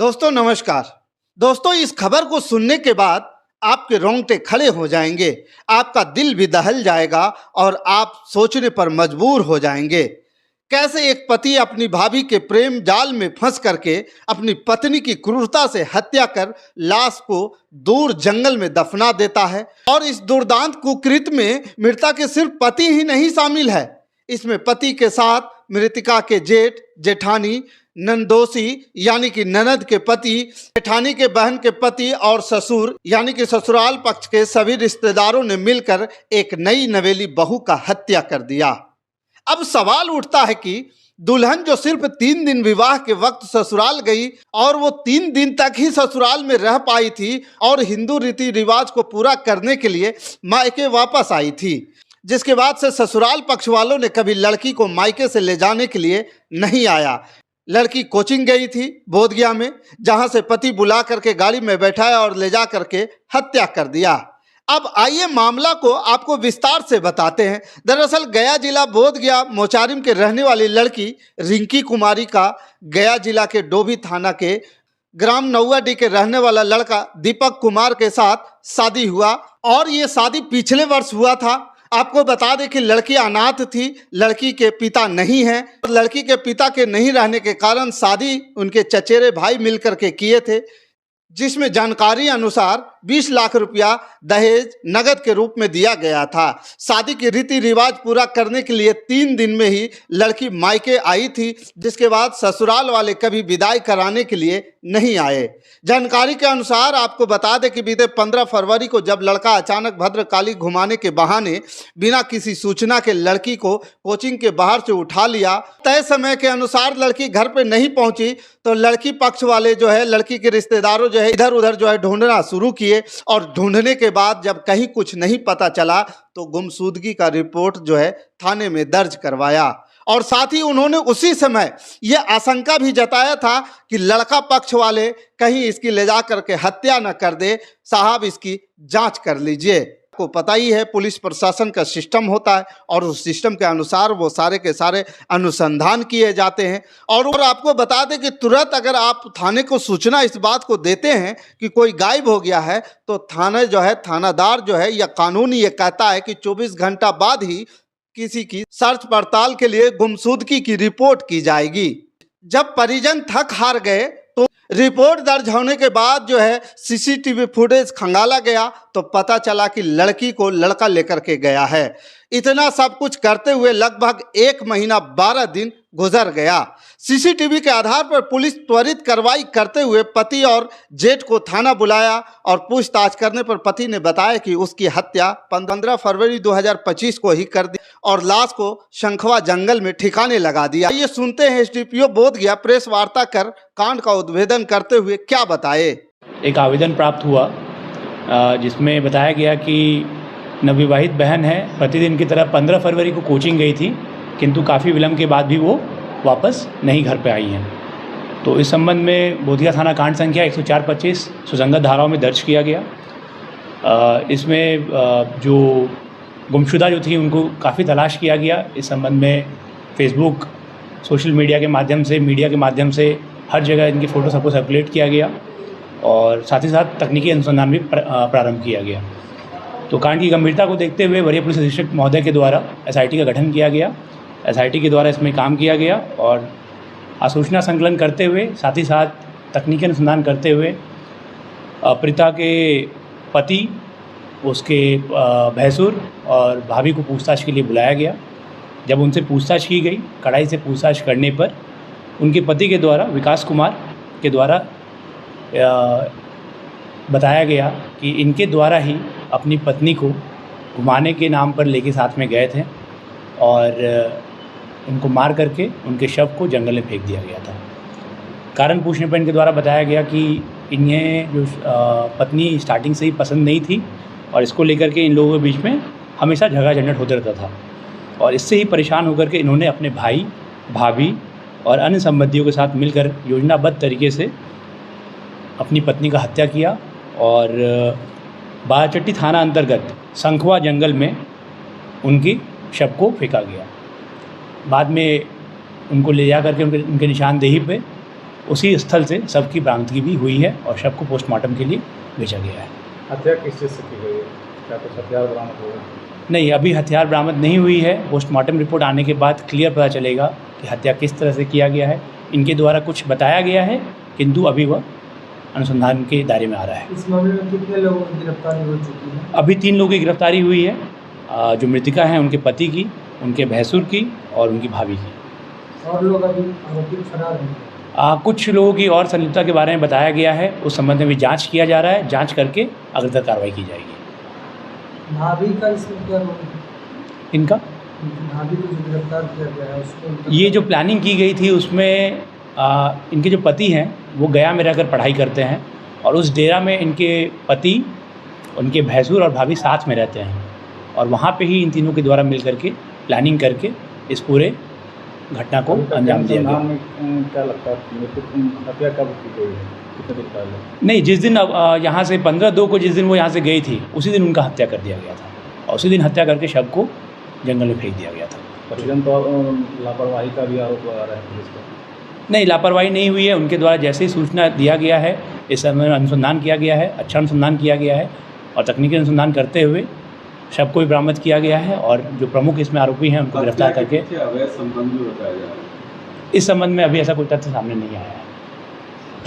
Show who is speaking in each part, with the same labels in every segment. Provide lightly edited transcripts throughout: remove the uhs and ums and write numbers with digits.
Speaker 1: दोस्तों नमस्कार। दोस्तों इस खबर को सुनने के बाद आपके रोंगटे खड़े हो जाएंगे, आपका दिल भी दहल जाएगा और आप सोचने पर मजबूर हो जाएंगे। कैसे एक पति अपनी भाभी के प्रेम जाल में फंस करके अपनी पत्नी की क्रूरता से हत्या कर लाश को दूर जंगल में दफना देता है। और इस दुर्दांत कुकृत्य में मृतक के सिर्फ पति ही नहीं शामिल है, इसमें पति के साथ मृतका के जेठ, जेठानी, नंदोसी यानी कि ननद के पति, जेठानी के बहन के पति और ससुर यानी कि ससुराल पक्ष के सभी रिश्तेदारों ने मिलकर एक नई नवेली बहू का हत्या कर दिया। अब सवाल उठता है कि दुल्हन जो सिर्फ 3 दिन विवाह के वक्त ससुराल गई और वो 3 दिन तक ही ससुराल में रह पाई थी और हिंदू रीति रिवाज को पूरा करने के लिए मायके वापस आई थी, जिसके बाद से ससुराल पक्ष वालों ने कभी लड़की को मायके से ले जाने के लिए नहीं आया। लड़की कोचिंग गई थी बोधगया में, जहां से पति बुला करके गाड़ी में बैठाया और ले जा करके हत्या कर दिया। अब आइए मामला को आपको विस्तार से बताते हैं। दरअसल गया जिला बोधगया मोचारिम के रहने वाली लड़की रिंकी कुमारी का गया जिला के डोभी थाना के ग्राम नौवाडी के रहने वाला लड़का दीपक कुमार के साथ शादी हुआ और ये शादी पिछले वर्ष हुआ था। आपको बता दें कि लड़की अनाथ थी, लड़की के पिता नहीं हैं। लड़की के पिता के नहीं रहने के कारण शादी उनके चचेरे भाई मिलकर के किए थे, जिसमें जानकारी अनुसार 20 लाख रुपया दहेज नगद के रूप में दिया गया था। शादी की रीति रिवाज पूरा करने के लिए 3 दिन में ही लड़की मायके आई थी, जिसके बाद ससुराल वाले कभी विदाई कराने के लिए नहीं आए। जानकारी के अनुसार आपको बता दें कि बीते 15 फरवरी को जब लड़का अचानक भद्रकाली घुमाने के बहाने बिना किसी सूचना के लड़की को कोचिंग के बाहर से उठा लिया। तय समय के अनुसार लड़की घर पे नहीं पहुंची तो लड़की पक्ष वाले जो है लड़की के रिश्तेदारों जो है इधर उधर जो है ढूंढना शुरू किए और ढूंढने के बाद जब कहीं कुछ नहीं पता चला तो गुमशुदगी का रिपोर्ट जो है थाने में दर्ज करवाया। और साथ ही उन्होंने उसी समय ये आशंका भी जताया था कि लड़का पक्ष वाले कहीं इसकी ले जा करके हत्या न कर दे, साहब इसकी जांच कर लीजिए। आपको पता ही है पुलिस प्रशासन का सिस्टम होता है और उस सिस्टम के अनुसार वो सारे के सारे अनुसंधान किए जाते हैं। और आपको बता दें कि तुरंत अगर आप थाने को सूचना इस बात को देते हैं कि कोई गायब हो गया है तो थाने जो है थानादार जो है या कानून ये कहता है कि 24 घंटा बाद ही किसी की सर्च पड़ताल के लिए गुमशुदगी की रिपोर्ट की जाएगी। जब परिजन थक हार गए तो रिपोर्ट दर्ज होने के बाद जो है सीसीटीवी फुटेज खंगाला गया तो पता चला कि लड़की को लड़का लेकर के गया है। इतना सब कुछ करते हुए लगभग 1 महीना 12 दिन गुजर गया। सीसीटीवी के आधार पर पुलिस त्वरित कार्रवाई करते हुए पति और जेठ को थाना बुलाया और पूछताछ करने पर पति ने बताया कि उसकी हत्या 15 फरवरी 2025 को ही कर दी और लाश को शंखवा जंगल में ठिकाने लगा दिया। ये सुनते हैं एसडीपीओ बोधगया प्रेस वार्ता कर कांड का उद्भेदन करते हुए क्या बताए।
Speaker 2: एक आवेदन प्राप्त हुआ जिसमें बताया गया कि नवविवाहित बहन है, प्रतिदिन की तरह 15 फरवरी को कोचिंग गई थी, किंतु काफ़ी विलम्ब के बाद भी वो वापस नहीं घर पे आई हैं। तो इस संबंध में बोधगया थाना कांड संख्या 104-25 सुसंगत धाराओं में दर्ज किया गया। इसमें जो गुमशुदा जो थी उनको काफ़ी तलाश किया गया। इस संबंध में फेसबुक, सोशल मीडिया के माध्यम से, मीडिया के माध्यम से हर जगह इनकी फ़ोटो सबको सर्कुलेट किया गया और साथ ही साथ तकनीकी अनुसंधान भी प्रारंभ किया गया। तो कांड की गंभीरता को देखते हुए वरीय पुलिस अधीक्षक महोदय के द्वारा एसआईटी का गठन किया गया। एसआईटी के द्वारा इसमें काम किया गया और आसूचना संकलन करते हुए साथ ही साथ तकनीकी अनुसंधान करते हुए पीड़िता के पति, उसके भैंसुर और भाभी को पूछताछ के लिए बुलाया गया। जब उनसे पूछताछ की गई, कड़ाई से पूछताछ करने पर उनके पति के द्वारा, विकास कुमार के द्वारा बताया गया कि इनके द्वारा ही अपनी पत्नी को घुमाने के नाम पर लेके साथ में गए थे और उनको मार करके उनके शव को जंगल में फेंक दिया गया था। कारण पूछने पर इनके द्वारा बताया गया कि इन्हें जो पत्नी स्टार्टिंग से ही पसंद नहीं थी और इसको लेकर के इन लोगों के बीच में हमेशा झगड़ा झंझट होते रहता था और इससे ही परेशान होकर के इन्होंने अपने भाई, भाभी और अन्य संबंधियों के साथ मिलकर योजनाबद्ध तरीके से अपनी पत्नी का हत्या किया और बाराचट्टी थाना अंतर्गत शंखवा जंगल में उनकी शव को फेंका गया। बाद में उनको ले जा करके उनके निशानदेही पे उसी स्थल से शव की बरामदगी भी हुई है और शव को पोस्टमार्टम के लिए भेजा गया है।
Speaker 3: हत्या किस चीज़ से की गई है? क्या कुछ हथियार बरामद हुआ?
Speaker 2: नहीं, अभी हथियार बरामद नहीं हुई है। पोस्टमार्टम रिपोर्ट आने के बाद क्लियर पता चलेगा कि हत्या किस तरह से किया गया है। इनके द्वारा कुछ बताया गया है, किंतु अभी वह अनुसंधान के दायरे में आ रहा है।
Speaker 4: इस मामले में कितने लोगों की गिरफ्तारी हो चुकी है?
Speaker 2: अभी 3 लोगों की गिरफ्तारी हुई है, जो मृतिका हैं उनके पति की, उनके भैंसुर की और उनकी भाभी की।
Speaker 4: और लोग अभी आरोपी फरार हैं।
Speaker 2: कुछ लोगों की और संलिप्तता के बारे में बताया गया है, उस संबंध में भी जांच किया जा रहा है। जांच करके अग्रतर कार्रवाई की जाएगी।
Speaker 4: भाभी का इसमें क्या रोल है?
Speaker 2: इनका
Speaker 4: भाभी को जो गिरफ्तार किया गया है उसको
Speaker 2: ये जो प्लानिंग की गई थी उसमें इनके जो पति हैं वो गया में रहकर पढ़ाई करते हैं और उस डेरा में इनके पति, उनके भैंसुर और भाभी साथ में रहते हैं और वहाँ पे ही इन तीनों के द्वारा मिल करके प्लानिंग करके इस पूरे घटना को अंजाम दिया गया।
Speaker 3: क्या लगता है हत्या कब की गई है? कितने दिन पहले?
Speaker 2: नहीं, जिस दिन यहाँ से 15/2 को जिस दिन वो यहाँ से गई थी उसी दिन उनका हत्या कर दिया गया था और उसी दिन हत्या करके शव को जंगल में फेंक दिया गया था।
Speaker 3: परिजन तो लापरवाही का भी आरोप लगा रहे हैं पुलिस पर।
Speaker 2: नहीं, लापरवाही नहीं हुई है। उनके द्वारा जैसे ही सूचना दिया गया है, इस समय में अनुसंधान किया गया है, अच्छा अनुसंधान किया गया है और तकनीकी अनुसंधान करते हुए शव को भी बरामद किया गया है और जो प्रमुख इसमें आरोपी हैं उनको गिरफ्तार करके
Speaker 5: अवैध संबंध भी बताया जा रहा है।
Speaker 2: इस संबंध में अभी ऐसा कोई तथ्य सामने नहीं आया है।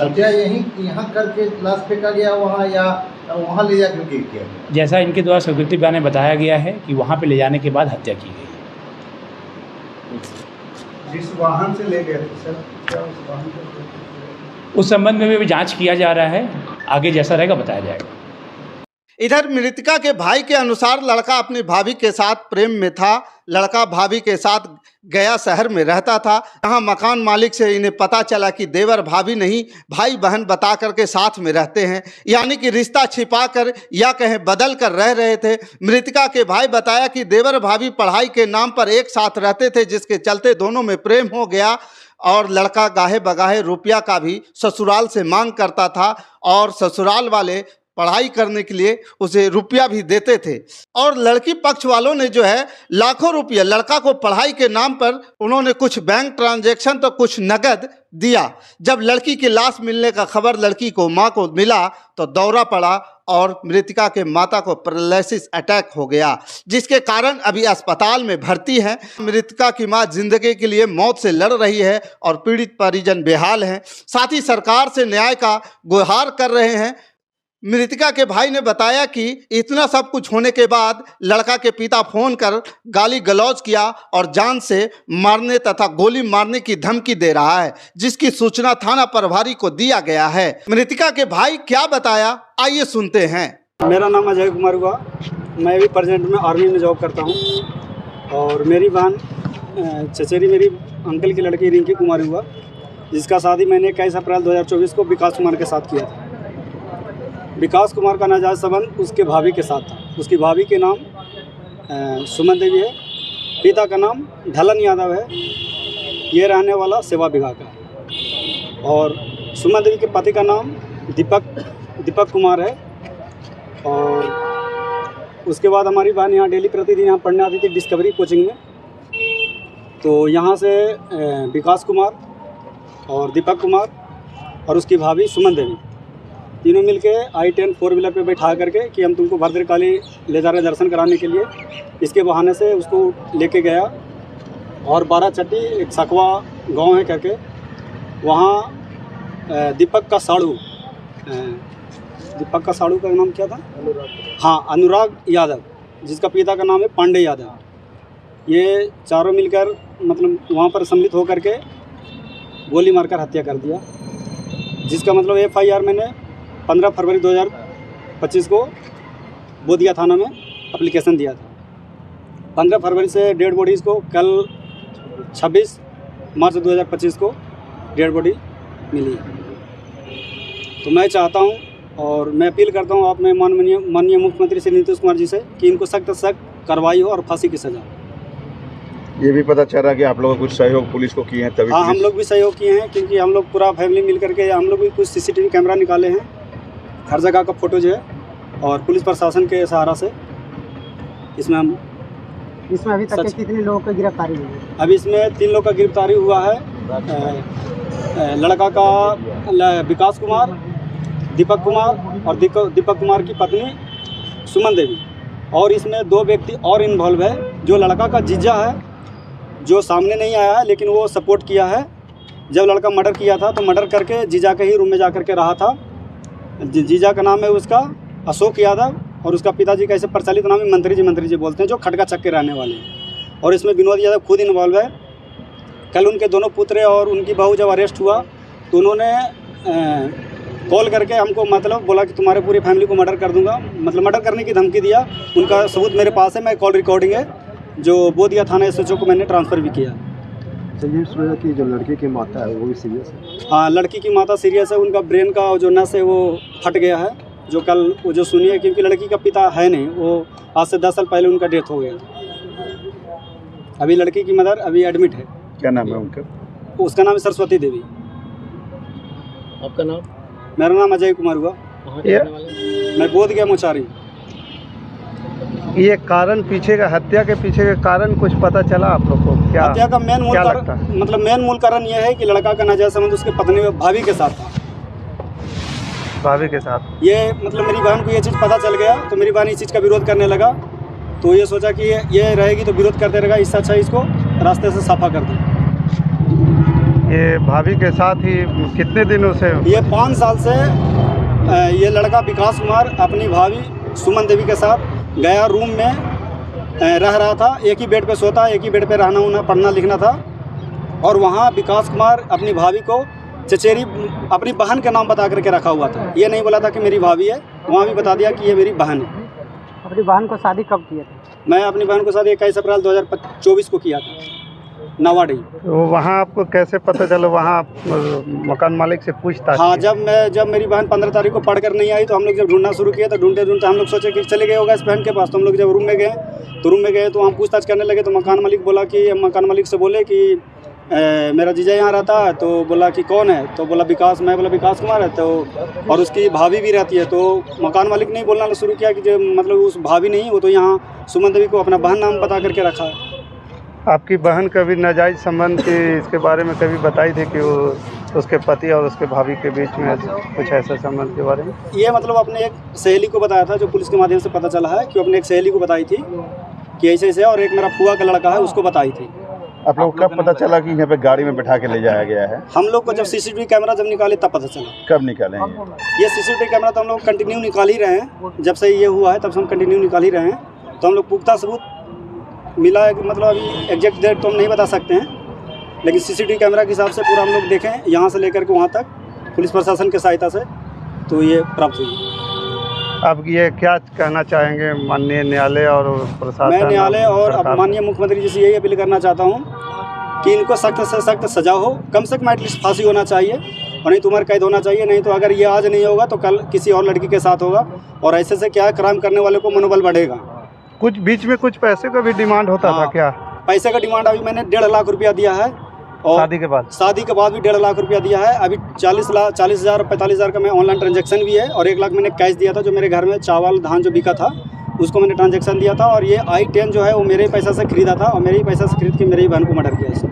Speaker 6: हत्या यहाँ करके लाश फेंका गया वहाँ या वहाँ ले जाकर किया गया?
Speaker 2: जैसा इनके द्वारा स्वीकृति बयान में बताया गया है कि वहाँ पे ले जाने के बाद हत्या की गई।
Speaker 6: जिस वाहन से ले गए थे सर, क्या उस वाहन से?
Speaker 2: उस संबंध में भी अभी जांच किया जा रहा है, आगे जैसा रहेगा बताया जाएगा।
Speaker 1: इधर मृतिका के भाई के अनुसार लड़का अपनी भाभी के साथ प्रेम में था। लड़का भाभी के साथ गया शहर में रहता था। यहाँ मकान मालिक से इन्हें पता चला कि देवर भाभी नहीं, भाई बहन बता करके साथ में रहते हैं, यानी कि रिश्ता छिपा कर या कहें बदल कर रह रहे थे। मृतिका के भाई बताया कि देवर भाभी पढ़ाई के नाम पर एक साथ रहते थे, जिसके चलते दोनों में प्रेम हो गया और लड़का गाहे बगाहे रुपया का भी ससुराल से मांग करता था और ससुराल वाले पढ़ाई करने के लिए उसे रुपया भी देते थे और लड़की पक्ष वालों ने जो है लाखों रुपया लड़का को पढ़ाई के नाम पर उन्होंने कुछ बैंक ट्रांजैक्शन तो कुछ नगद दिया। जब लड़की की लाश मिलने का खबर लड़की को मां को मिला तो दौरा पड़ा और मृतिका के माता को पैरालिसिस अटैक हो गया, जिसके कारण अभी अस्पताल में भर्ती है। मृतिका की मां जिंदगी के लिए मौत से लड़ रही है और पीड़ित परिजन बेहाल हैं। साथ ही सरकार से न्याय का गुहार कर रहे हैं। मृतिका के भाई ने बताया कि इतना सब कुछ होने के बाद लड़का के पिता फोन कर गाली गलौज किया और जान से मारने तथा गोली मारने की धमकी दे रहा है, जिसकी सूचना थाना प्रभारी को दिया गया है। मृतिका के भाई क्या बताया, आइए सुनते हैं।
Speaker 7: मेरा नाम अजय कुमार हुआ। मैं भी प्रेजेंट में आर्मी में जॉब करता हूँ और मेरी बहन चचेरी मेरी अंकल की लड़की रिंकी कुमार हुआ, जिसका शादी मैंने 21 अप्रैल 2024 को विकास कुमार के साथ किया था। विकास कुमार का नाजायज संबंध उसके भाभी के साथ था। उसकी भाभी के नाम सुमन देवी है, पिता का नाम ढलन यादव है, ये रहने वाला सेवा विभाग का है और सुमन देवी के पति का नाम दीपक कुमार है। और उसके बाद हमारी बहन यहाँ डेली प्रतिदिन यहाँ पढ़ने आती थी डिस्कवरी कोचिंग में। तो यहाँ से विकास कुमार और दीपक कुमार और उसकी भाभी सुमन देवी तीनों मिलके I-10 4 व्हीलर पे बैठा करके कि हम तुमको भद्रकाली ले जा रहे दर्शन कराने के लिए, इसके बहाने से उसको लेके गया और 12 चट्टी एक सकवा गांव है करके वहाँ दीपक का साड़ू का नाम क्या था? हाँ, अनुराग यादव, जिसका पिता का नाम है पांडे यादव। ये चारों मिलकर मतलब वहाँ पर सम्मिलित होकर के गोली मारकर हत्या कर दिया, जिसका मतलब FIR मैंने 15 फरवरी 2025 को बोधिया थाना में एप्लीकेशन दिया था। 15 फरवरी से डेड बॉडीज़ को कल 26 मार्च 2025 को डेड बॉडी मिली। तो मैं चाहता हूं और मैं अपील करता हूं आप में माननीय मुख्यमंत्री श्री नीतीश कुमार जी से कि इनको सख्त सख्त कार्रवाई हो और फांसी की सज़ा।
Speaker 5: ये भी पता चल रहा है कि आप लोग कुछ सहयोग पुलिस को किए हैं तभी?
Speaker 7: हाँ, हम लोग भी सहयोग किए हैं क्योंकि हम लोग पूरा फैमिली मिल करके हम लोग भी कुछ CCTV कैमरा निकाले हैं, हर जगह का फोटोज है और पुलिस प्रशासन के सहारा से इसमें अभी तक कितने लोगों की गिरफ्तारी हुई है? अभी इसमें 3 लोगों का गिरफ्तारी हुआ है। लड़का का विकास कुमार, दीपक कुमार और दीपक कुमार की पत्नी सुमन देवी। और इसमें 2 व्यक्ति और इन्वॉल्व है। जो लड़का का जीजा है, जो सामने नहीं आया है लेकिन वो सपोर्ट किया है। जब लड़का मर्डर किया था तो मर्डर करके जीजा के ही रूम में जा कर के रहा था। जीजा का नाम है उसका अशोक यादव और उसका पिताजी का ऐसे प्रचलित नाम है मंत्री जी बोलते हैं, जो खटका चक्के रहने वाले हैं। और इसमें विनोद यादव खुद इन्वॉल्व है। कल उनके दोनों पुत्र और उनकी बहू जब अरेस्ट हुआ तो उन्होंने कॉल करके हमको मतलब बोला कि तुम्हारे पूरी फैमिली को मर्डर कर दूंगा, मतलब मर्डर करने की धमकी दिया। उनका सबूत मेरे पास है, मैं कॉल रिकॉर्डिंग है जो बोधिया थाना SHO को मैंने ट्रांसफ़र भी किया।
Speaker 5: संजीव सुना कि जो लड़के की माता है वो भी सीरियस है।
Speaker 7: हाँ, लड़की की माता सीरियस है। उनका ब्रेन का जो नस है वो फट गया है, जो कल वो जो सुनी है, क्योंकि लड़की का पिता है नहीं, वो आज से 10 साल पहले उनका डेथ हो गया। अभी लड़की की मदर अभी एडमिट है।
Speaker 5: क्या नाम है उनका?
Speaker 7: उसका नाम है सरस्वती देवी।
Speaker 3: आपका नाम?
Speaker 7: मेरा नाम अजय कुमार हुआ। मैं बोध गया मोचारी।
Speaker 8: ये कारण पीछे का, हत्या के पीछे का कारण कुछ पता चला आप लोग को? क्या
Speaker 7: हत्या का मेन मूल
Speaker 8: क्या
Speaker 7: कारण,
Speaker 8: लगता है?
Speaker 7: मतलब मेन मूल कारण यह है कि लड़का का नाजायज संबंध उसके पत्नी भाभी के साथ था।
Speaker 8: भाभी के साथ?
Speaker 7: ये मतलब मेरी बहन को ये चीज़ पता चल गया तो मेरी बहन इस चीज़ का विरोध करने लगा। तो ये सोचा कि ये रहेगी तो विरोध करते रहेगा, इससे अच्छा इसको रास्ते से साफा कर दे।
Speaker 8: ये भाभी के साथ ही कितने दिनों से?
Speaker 7: ये 5 साल से ये लड़का विकास कुमार अपनी भाभी सुमन देवी के साथ गया रूम में रह रहा था। एक ही बेड पे सोता, एक ही बेड पे रहना उन्हें पढ़ना लिखना था। और वहाँ विकास कुमार अपनी भाभी को चचेरी अपनी बहन का नाम बता करके रखा हुआ था। ये नहीं बोला था कि मेरी भाभी है, वहाँ भी बता दिया कि ये मेरी बहन है।
Speaker 9: अपनी बहन को शादी कब किए थे?
Speaker 7: मैं अपनी बहन को शादी 21 अप्रैल 2024 को किया था, नवाडी।
Speaker 8: तो वहाँ आपको कैसे पता चला? वहाँ मकान मालिक से पूछताछ?
Speaker 7: हाँ, जब मेरी बहन 15 तारीख को पढ़ कर नहीं आई तो हम लोग जब ढूंढना शुरू किया तो ढूंढते ढूंढते हम लोग सोचे कि चले गए होगा इस बहन के पास। तो हम लोग जब रूम में गए तो हम पूछताछ करने लगे तो मकान मालिक बोला कि मकान मालिक से बोले कि मेरा जीजा यहाँ रहता है। तो बोला कि कौन है? तो बोला विकास। मैं बोला विकास कुमार है। तो और उसकी भाभी भी रहती है। तो मकान मालिक ने बोलना शुरू किया कि जो मतलब उस भाभी नहीं, वो तो यहाँ सुमन देवी को अपना बहन नाम बता करके रखा है।
Speaker 8: आपकी बहन कभी नाजायज संबंध के इसके बारे में कभी बताई थी कि वो उसके पति और उसके भाभी के बीच में कुछ ऐसा संबंध के बारे में?
Speaker 7: ये मतलब अपने एक सहेली को बताया था, जो पुलिस के माध्यम से पता चला है कि अपने एक सहेली को बताई थी कि ऐसे ऐसे, और एक मेरा फुआ का लड़का है उसको बताई थी।
Speaker 5: आप लोग कब पता चला कि यहाँ पे गाड़ी में बैठा के ले जाया गया है?
Speaker 7: हम लोग को जब CCTV कैमरा जब निकाले तब पता चला।
Speaker 5: कब निकाले हैं?
Speaker 7: ये CCTV कैमरा तो हम लोग कंटिन्यू निकाल ही रहे हैं। जब से ये हुआ है तब से हम कंटिन्यू निकाल ही रहे हैं। तो हम लोग पुख्ता सबूत मिला है, मतलब अभी एग्जैक्ट डेट तो हम नहीं बता सकते हैं, लेकिन CCTV कैमरा के हिसाब से पूरा हम लोग देखें यहाँ से लेकर के वहाँ तक पुलिस प्रशासन की सहायता से, तो ये प्राप्त हुई।
Speaker 8: अब ये क्या कहना चाहेंगे माननीय न्यायालय और प्रशासन?
Speaker 7: मैं न्यायालय और
Speaker 8: सरकार?
Speaker 7: माननीय मुख्यमंत्री जी से यही अपील करना चाहता हूँ कि इनको सख्त से सख्त सजा हो, कम से कम एटलीस्ट फांसी होना चाहिए और नहीं तो उम्र कैद होना चाहिए। नहीं तो अगर ये आज नहीं होगा तो कल किसी और लड़की के साथ होगा, और ऐसे से क्या है, क्राइम करने वाले को मनोबल बढ़ेगा।
Speaker 8: कुछ बीच में कुछ पैसे का भी डिमांड होता था क्या?
Speaker 7: पैसे का डिमांड अभी मैंने 1.5 लाख रुपया दिया है, और
Speaker 8: शादी के बाद
Speaker 7: भी 1.5 लाख रुपया दिया है। अभी 40,000 45,000 का मैं ऑनलाइन ट्रांजैक्शन भी है, और 1 लाख मैंने कैश दिया था। जो मेरे घर में चावल धान जो बिका था उसको मैंने ट्रांजैक्शन दिया था, और ये i10 जो है वो मेरे ही पैसा से खरीदा था, और मेरे ही पैसा से खरीद के मेरी बहन को मर्डर किया इसने।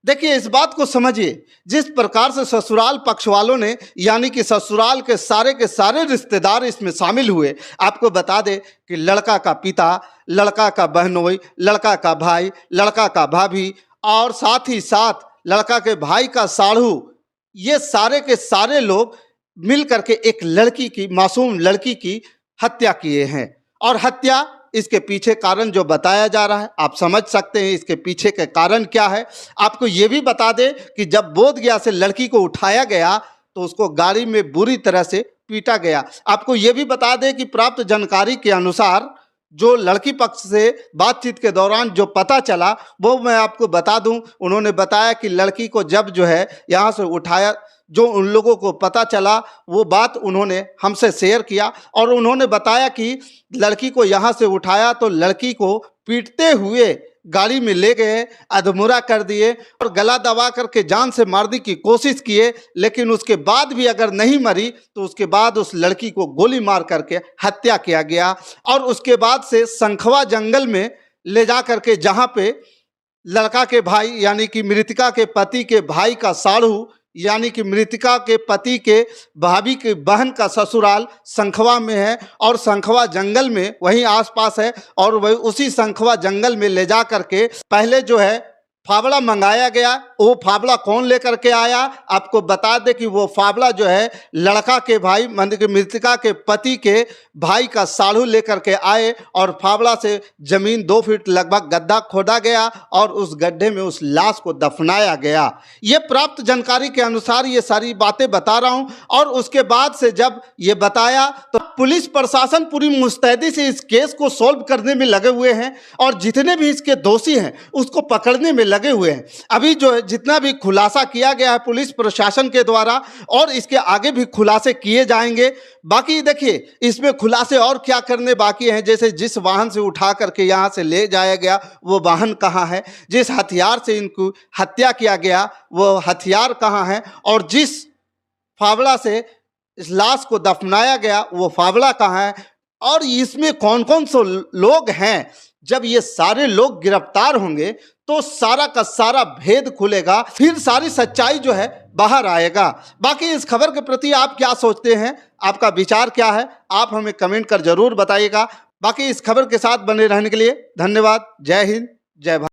Speaker 1: देखिए, इस बात को समझिए, जिस प्रकार से ससुराल पक्ष वालों ने, यानी कि ससुराल के सारे रिश्तेदार इसमें शामिल हुए। आपको बता दें कि लड़का का पिता, लड़का का बहनोई, लड़का का भाई, लड़का का भाभी और साथ ही साथ लड़का के भाई का साढ़ू, ये सारे के सारे लोग मिल करके एक लड़की की, मासूम लड़की की हत्या किए हैं। और हत्या, इसके पीछे कारण जो बताया जा रहा है, आप समझ सकते हैं इसके पीछे के कारण क्या है। आपको ये भी बता दें कि जब बोधगया से लड़की को उठाया गया तो उसको गाड़ी में बुरी तरह से पीटा गया। आपको ये भी बता दें कि प्राप्त जानकारी के अनुसार जो लड़की पक्ष से बातचीत के दौरान जो पता चला वो मैं आपको बता दूं। उन्होंने बताया कि लड़की को जब जो है यहाँ से उठाया, जो उन लोगों को पता चला वो बात उन्होंने हमसे शेयर किया, और उन्होंने बताया कि लड़की को यहाँ से उठाया तो लड़की को पीटते हुए गाड़ी में ले गए, अधमुरा कर दिए और गला दबा करके जान से मारने की कोशिश किए। लेकिन उसके बाद भी अगर नहीं मरी तो उसके बाद उस लड़की को गोली मार करके हत्या किया गया, और उसके बाद से संखवा जंगल में ले जा करके, जहाँ पे लड़का के भाई यानी कि मृतका के पति के भाई का साढ़ू यानी कि मृतका के पति के भाभी की बहन का ससुराल संखवा में है और संखवा जंगल में वहीं आसपास है और वही उसी संखवा जंगल में ले जा करके पहले जो है फावड़ा मंगाया गया। वो फावड़ा कौन लेकर के आया, आपको बता दे कि वो फावड़ा जो है लड़का के भाई मतलब कि मृतका के पति के भाई का साढ़ू लेकर के आए और फावड़ा से जमीन 2 फीट लगभग गड्ढा खोदा गया और उस गड्ढे में उस लाश को दफनाया गया। ये प्राप्त जानकारी के अनुसार ये सारी बातें बता रहा हूँ। और उसके बाद से जब ये बताया तो पुलिस प्रशासन पूरी मुस्तैदी से इस केस को सॉल्व करने में लगे हुए हैं और जितने भी इसके दोषी हैं उसको पकड़ने में लगे हुए हैं। अभी जो है जितना भी खुलासा किया गया है पुलिस प्रशासन के द्वारा और इसके आगे भी खुलासे किए जाएंगे। बाकी देखिए इसमें खुलासे और क्या करने बाकी हैं, जैसे जिस वाहन से उठा करके यहाँ से ले जाया गया वो वाहन कहाँ है, जिस हथियार से इनको हत्या किया गया वो हथियार कहाँ है और जिस फावड़ा से इस लाश को दफनाया गया वो फावड़ा कहाँ है और इसमें कौन कौन से लोग हैं। जब ये सारे लोग गिरफ्तार होंगे तो सारा का सारा भेद खुलेगा, फिर सारी सच्चाई जो है बाहर आएगा। बाकी इस खबर के प्रति आप क्या सोचते हैं, आपका विचार क्या है, आप हमें कमेंट कर जरूर बताइएगा। बाकी इस खबर के साथ बने रहने के लिए धन्यवाद। जय हिंद, जय भारत।